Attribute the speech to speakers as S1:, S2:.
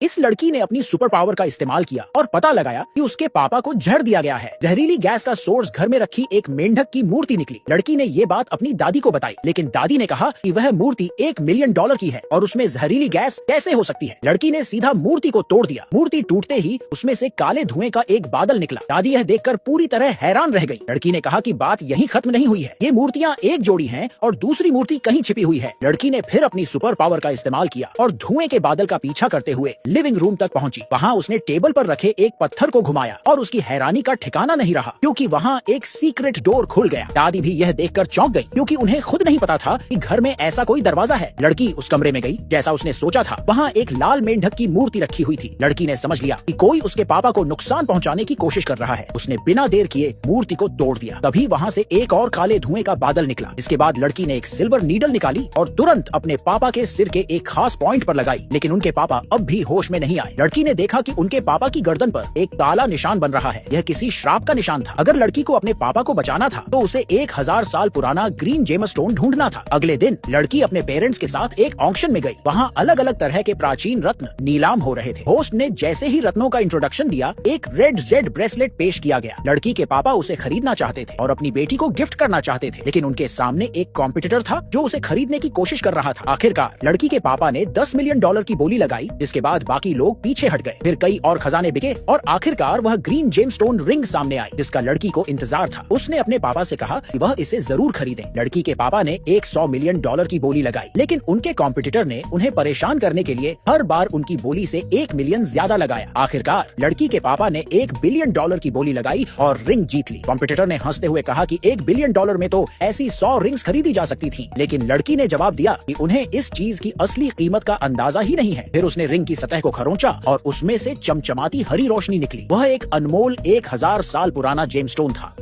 S1: इस लड़की ने अपनी सुपर पावर का इस्तेमाल किया और पता लगाया कि उसके पापा को जहर दिया गया है। जहरीली गैस का सोर्स घर में रखी एक मेंढक की मूर्ति निकली। लड़की ने ये बात अपनी दादी को बताई, लेकिन दादी ने कहा कि वह मूर्ति $1 मिलियन की है और उसमें जहरीली गैस कैसे हो सकती है। लड़की ने सीधा मूर्ति को तोड़ दिया। मूर्ति टूटते ही उसमें से काले धुएं का एक बादल निकला। दादी यह देखकर पूरी तरह हैरान रह गई। लड़की ने कहा कि बात यहीं खत्म नहीं हुई है, ये मूर्तियां एक जोड़ी हैं और दूसरी मूर्ति कहीं छिपी हुई है। लड़की ने फिर अपनी सुपर पावर का इस्तेमाल किया और धुएं के बादल का पीछा करते हुए लिविंग रूम तक पहुंची। वहां उसने टेबल पर रखे एक पत्थर को घुमाया और उसकी हैरानी का ठिकाना नहीं रहा, क्योंकि वहां एक सीक्रेट डोर खुल गया। दादी भी यह देखकर चौंक गई, क्योंकि उन्हें खुद नहीं पता था कि घर में ऐसा कोई दरवाजा है। लड़की उस कमरे में गई जैसा उसने सोचा था। वहां एक लाल मेंढक की मूर्ति रखी हुई थी। लड़की ने समझ लिया कि कोई उसके पापा को नुकसान पहुंचाने की कोशिश कर रहा है। उसने बिना देर किए मूर्ति को तोड़ दिया। तभी वहां से एक और काले धुएं का बादल निकला। इसके बाद लड़की ने एक सिल्वर नीडल निकाली और तुरंत अपने पापा के सिर के एक खास पॉइंट पर लगाई, लेकिन उनके पापा अब भी होश में नहीं आए। लड़की ने देखा कि उनके पापा की गर्दन पर एक काला निशान बन रहा है। यह किसी श्राप का निशान था। अगर लड़की को अपने पापा को बचाना था तो उसे 1000 साल पुराना ग्रीन जेमस्टोन ढूंढना था। अगले दिन लड़की अपने पेरेंट्स के साथ एक ऑक्शन में गई। वहां अलग अलग तरह के प्राचीन रत्न नीलाम हो रहे थे। होस्ट ने जैसे ही रत्नों का इंट्रोडक्शन दिया, एक रेड जेड ब्रेसलेट पेश किया गया। लड़की के पापा उसे खरीदना चाहते थे और अपनी बेटी को गिफ्ट करना चाहते थे, लेकिन उनके सामने एक कॉम्पिटिटर था जो उसे खरीदने की कोशिश कर रहा था। आखिरकार लड़की के पापा ने $10 मिलियन की बोली लगाई, जिसके बाद बाकी लोग पीछे हट गए। फिर कई और खजाने बिके और आखिरकार वह ग्रीन जेमस्टोन रिंग सामने आई, जिसका लड़की को इंतजार था। उसने अपने पापा से कहा कि वह इसे जरूर खरीदें। लड़की के पापा ने $100 मिलियन की बोली लगाई, लेकिन उनके कॉम्पिटिटर ने उन्हें परेशान करने के लिए हर बार उनकी बोली से 1 मिलियन ज्यादा लगाया। आखिरकार लड़की के पापा ने $1 बिलियन की बोली लगाई और रिंग जीत ली। कॉम्पिटिटर ने हंसते हुए कहा कि $1 बिलियन में तो ऐसी 100 रिंग्स खरीदी जा सकती थी, लेकिन लड़की ने जवाब दिया कि उन्हें इस चीज की असली कीमत का अंदाजा ही नहीं है। फिर उसने रिंग की सतह को खरोंचा और उसमें से चमचमाती हरी रोशनी निकली। वह एक अनमोल 1000 साल पुराना जेमस्टोन था।